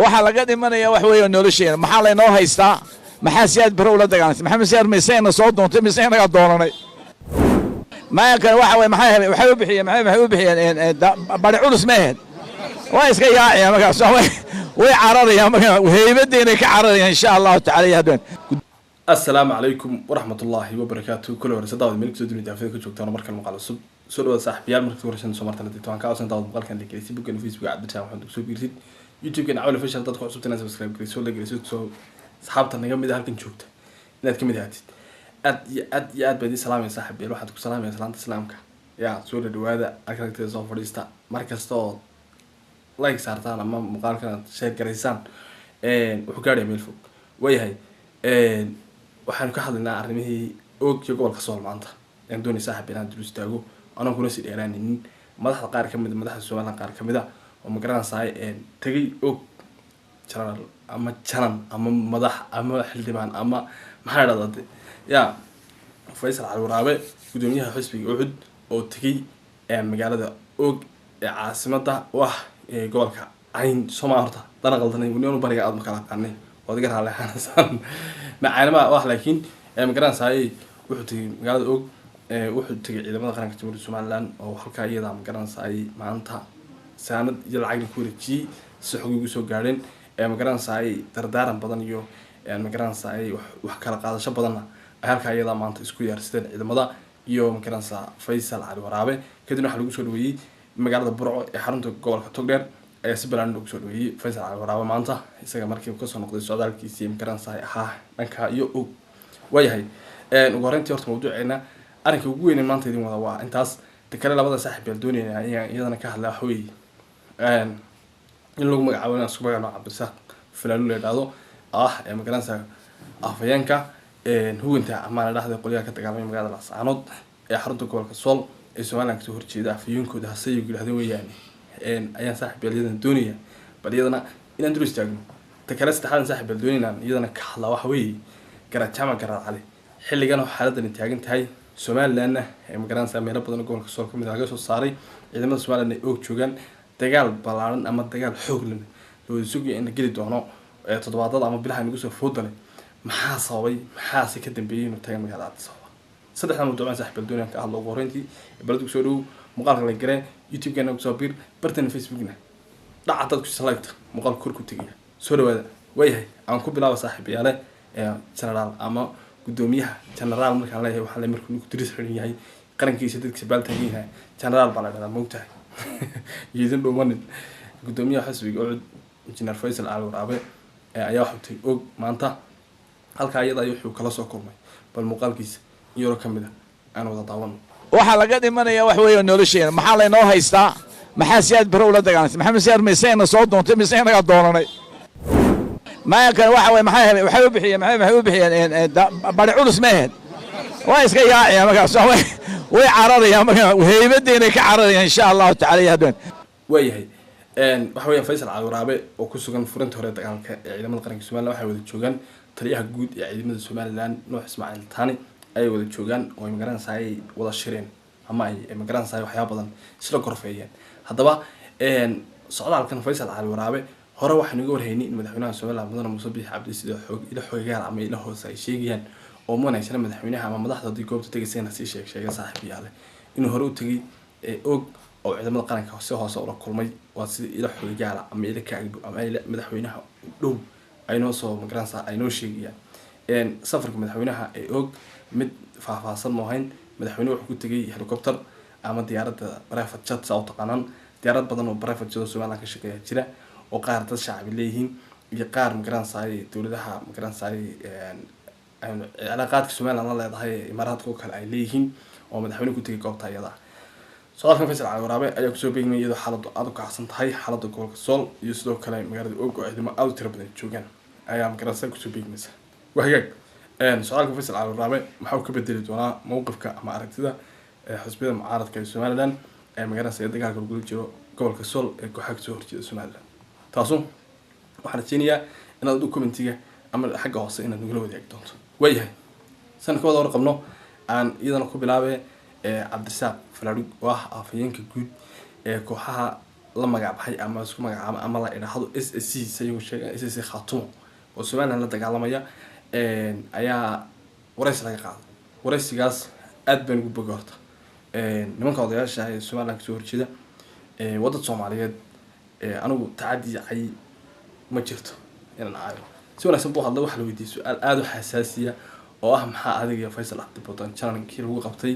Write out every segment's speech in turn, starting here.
waxa laga dhimanaya wax weeye nolosheena maxaa la inoo haystaa maxaa siyaad baro la dagaalanay maxamed siyaad meesayna soo doontay meesayna naga doonanay ما كان واحد ما وحيو بحية ما وحيو بحية باري علوس مهد ويسكي يا ما كان سوي ويعرض يا ما كان وهي بدينا كعرض إن شاء الله تعالى هدون. السلام عليكم ورحمة الله وبركاته. كل ورسة داود ملك سودوني تعرفين كل شوكتنا مركز المقال الصب سولو صاحب يال مركز ورشان سمرتنا تيتوان كاوسن داود مقال كان لك فيسبوك كان فيسبوك عاد بتاعه عندك سو بيرسيد يوتيوب كان عاول فيش تدخل سبتنا سبسكرايب كريس ولا كريس سو صحابتنا جنب ده هلكن شوكت لا تكمل هاتي أد بدي سلام يا صاحبي الواحد يقول سلام يا سلامة سلامك يا سوري الوادة أكلك تزوج فريستا مركز تو لايك صارتان أما مقال كان شيء كريسان وحكاري ميلفوك وياهي waxaan ka hadlaynaa arrimihii oogkii gobolka Soomaaliya aan doonay saaxiib inaan dul istaago anoo kuna sii dheeraanaynin madaxda qaar ka mid madaxda Soomaaliya qaar ka mid ah oo magaranayay tagay oog jaran ama jaran ama madax ama xildhibaan ama maxay dhadade ya Faysal Cali Waraabe gudoomiyaha xisbiga Uxud oo tagay magaalada oog ee caasimadda gobolka Ayn Soomaaliya dana qaldanay wuu bariga aad ma kala qanay وذكر على حسن معنا ما واحد لكن مقران ساي وحدي مقالة أوج وحدي إذا ما دخلنا كتير سومالان أو حركة أيضا مقران ساي ما أنت ساند يلعب كورة شيء سحوي وسوق جارين مقران ساي تردارن بدن يو مقران ساي وحكى قاعدة شب بدنا حركة أيضا ما أنت سكوير ستين إذا ما دا يو مقران سا فيصل على ورابه كده نحلو سولوي مقالة برع حرنتو جوال كتوجر سبلان لوك سولوي فيصل على ورابه ما أنت isaga markii uu ka soo noqday socdaalkiisii imkaransaay dhanka iyo og wayahay ugu horeyntii horta mawduuceena arrinka ugu weyn maanta idin wada waa intaas kale labada saaxiib ee doonayna iyadana ka hadlaa xooy in lagu magacaabo isku magacaabo Cabdisaaq Falaalu leedaado imkaransaay afayeenka huwanta ama la dhaxday qoliyaha ka dagaalamay magaalada Laascaanood ee xarunta gobolka Sool ee Soomaaliya ka soo horjeeda afayeenkooda hasay yiraahdo wayaan ayaan saaxiib iyadana doonaya bal iyadana inaan dul istaagno takala saddexdan saaxiib doonayna iyadana ka hadla wax weey garajama garar cali xilligan xaaladdan taagan tahay Soomaaliland ee magaranaysa meelo badan gobolka Sool kamid ah laga soo saaray ciidamada Soomaaliland ay og joogan dagaal balaaran ama dagaal xoog leh loo sugi in geli doono toddobaadada ama bilaha nagu soo foodalay maxaa sababay maxaa si ka dambeeyay inuu tagan magaalada sababa saddexdan mawduucan saaxiib doonayna ka hadlo ugu horeyntii balad soo dhow muuqaalka la garay YouTube kana soo bir bartan Facebook-na dhacdad ku salaagta muuqaal kor ku tagay soo dhawaada wayahay aan ku bilaabo saaxiibayaale general ama gudoomiyaha general markaan leeyahay waxa la markuu ku diris xiran yahay qarankiisa dadka baaltan yahay general baa la dhahaa moogtahay yeedin dhuuman gudoomiyaha xisbiga Uxud injineer Faysal Cali Waraabe ayaa xubtay og maanta halka ayada wuxuu kala soo kulmay bal muuqaalkiisa iyo kamid ah aan wada daawan waxa laga dhimanaya wax weeye nolosheena maxaa la inoo haystaa maxaa siyaad baro la dagaalanay maxamed siyaad meesayna soo doontay meesayna naga doonanay ما كان واحد ما وحيو بحية ما وحيو بحية باري علوس مهد ويسكي يا ما كان سوي ويعرض يا ما كان وهي بدينا كعرض إن شاء الله تعالى هدون. وياهي وحوي فيصل على ورابه وكسوغان فرنت هوري دغالك ciidamada qaranka Soomaaliya waxay wada joogan taliyaha guud ee ciidamada Soomaaliland Nuux Ismaaciil Taani ay wada joogan oo imigaraansaay wada shireen ama ay imigaraansaay waxyaabo badan isla korfeeyeen haddaba socdaalkan Faysal Cali Waraabe hore waxaan uga warhaynay in madaxweynaha Soomaaliya Mudane Muuse Biixi Cabdi sidoo xoogayaan ama ila hoos ay sheegayaan oo muunaysan madaxweynaha ama madaxda goobta tagaysayna si sheegay saaxiibayaal inuu hore u tagay og oo ciidamada qaranka hoose ula kulmay waa si ila xoogayaan ama ila kaagbo ama ila madaxweynaha dhow aynoo soo magaranaysa aynoo sheegayaan safarka madaxweynaha og mid faahfaahsan moohayn madaxweynuhu wuxuu ku tagay helicopter ama diyaaradda private jet soo taqaanaan diyaarad badan oo private jet Soomaaliya ka shaqeeya jira oo qaar dad shacbi leeyihiin iyo qaar magaranayay dawladaha magaranayay cilaaqaadka Soomaaliland la leedahay imaaraadka kale ay leeyihiin oo madaxweynuhu ku tagay goobta ayada socdaalkan Faysal Cali Waraabe ayaa ku soo beegmay iyadoo xaaladu aad u kacsan tahay xaaladda gobolka Sool iyo sidoo kale magaalada og oo ciidamo aad u tiro badan joogan ayaa magaranayay ku soo beegmaysa wahagaag socdaalkan Faysal Cali Waraabe waxa ka bedeli doonaa mowqifka ama aragtida xisbiyada mucaaradka ee Soomaaliland ee magaranayay dagaalka lagu jiro gobolka Sool ee kooxaha soo horjeeda Soomaaliland taasoo waxaan rajaynayaa inaad commentiga ama xagga hoose inaad nagala wadaagi doonto wayahay sanadkooda hor qabno aan iyadana ku bilaabay Cabdisaaq Falaalu oo afayeenka guud ee kooxaha la magacbaxay ama isku magacaabo ama la idhaahdo SSC sayuu sheegay SSC Khaatumo oo Somaliland la dagaalamaya ayaa waraysi laga qaaday waraysigaas aad baan ugu bogay horta nimanka odayaasha ee Somaliland ka soo horjeeda wadada Soomaaliyeed anigu tacadi ay ma jirto inaan aayo si wanaagsan buu hadlay wax la weydiiyo su'aal aad u xasaasiya oo ah maxaa adiga Faysal Cabdi Bodan channel-kii lagu qabtay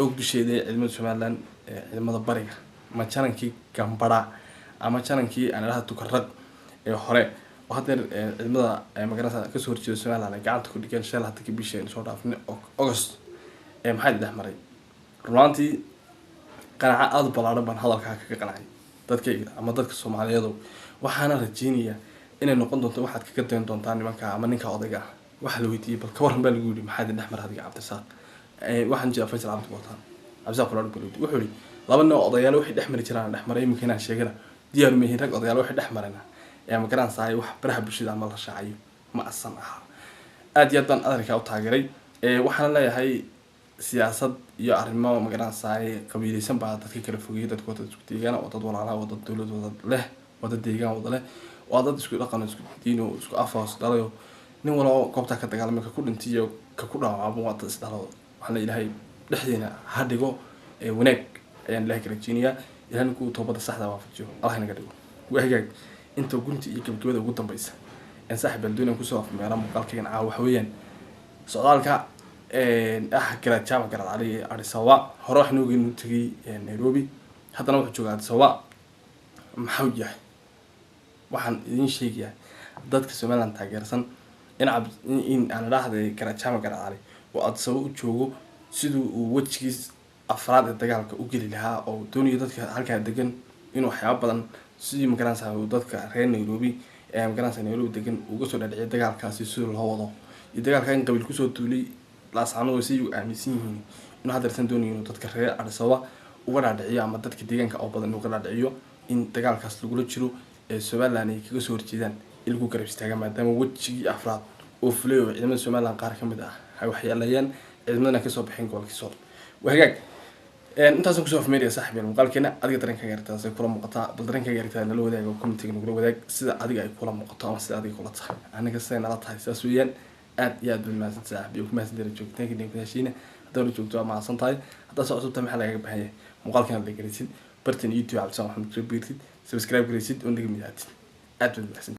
og dusheeda ciidamada Somaliland ciidamada bariga ma channel-kii Gambara ama channel-kii aan lahayd tukarraq hore oo hadda ciidamada magaalada ka soo horjeeda Somaliland gacanta ku dhigeen shal hadda ka bisheen soo dhaafnay August maxay dhaxmaray runtii qanaca aad balaaran baan hadalka kaga qanacay dadkayga ama dadka Soomaaliyeed waxaana rajeynayaa inay noqon doonto waxaad kaga dayn doontaan nimanka ama ninka odayga waxa la weydiiyay bal ka waran baa lagu yiri maxaa dhaxmar hadiga Cabdisaaq waxaan jira Faysal Cabdi Bodan Cabdisaaq kula dhigay wuxuu yiri laba nin odayaal waxay dhaxmari jiraan dhaxmaray imkana sheegana diyaar ma yihiin rag odayaal waxay dhaxmarana ma garan saay wax baraha bulshada ama la shaaciyo ma asan aha aad iyo aad baan adarka u taageeray waxaan leeyahay siyaasad iyo arrimo ma garan saay qabiileysan baa dadka kala fogeeyay dadka wada isku deegaana oo dad walaalaha wada dawlad wada leh wada deegaan wada leh oo dad isku dhaqan isku diin oo isku afaas dhalayo nin walba goobta ka dagaalamay ka ku dhintiyo ka ku dhaawacmo wada isdhalo waxaan ilaahay dhexdeena ha dhigo wanaag ayaan ilaahay ka rajeynayaa ilaahay ku toobada saxda waafajiyo Allah inaga dhigo wahagaag inta gunti iyo gabagabada ugu dambaysa in saaxiib baldoon ku soo afmeera muuqaalkayga wax weeyaan socdaalka kala jaamac garad ali Arisawa hore wax noogu tagay Nairobi haddana wuxuu joogaa Arisawa maxuu yahay waxaan idin sheegayaa dadka Somaliland taageersan in aan raahday kala jaamac garad ali oo Arisawa u joogo sidoo uu wajigiis afraad ee dagaalka u gali lahaa oo dooniyo dadka halka degan inuu waxyaabo badan sidii magaranaysa dadka reer Nairobi magaranaysa Nairobi degan uga soo dhacay dagaalkaasi sidoo loo wado iyo dagaalka in qabiil ku soo duulay laasano si uu aaminsan yihiin in hadarsan dooniyo dadka reer Arisawa uga dhaadhiciyo ama dadka deegaanka oo badan uga dhaadhiciyo in dagaalkaas lagu jiro Somaliland ay kaga soo horjeedaan ilgu garab istaagan maadaama wajigii afraad oo fulay oo ciidamada Somaliland qaar kamid ah ay waxyeelayeen ciidamadana ka soo bixin gobolka Sool wahagaag intaas ku soo afmeeriya saaxiibeen muuqaalkeena adiga dareenka gaartaa say kula muuqataa bal dareenka gaartaa nala wadaago commentiga nagula wadaag sida adiga ay kula muuqato ama sida adiga kula tahay aniga say nala tahay saas weeyaan aad iyo aad baan mahadsan saaxiib iyo ku mahadsan joogtaanka dhigashina hadda joogto ama mahadsan tahay hadda soo cusubta maxaa laga baahan muuqaalkeena la gelisid bartan YouTube Cabdisaaq Maxamed Biirtid subscribe gelisid oo naga midaatid aad baan mahadsan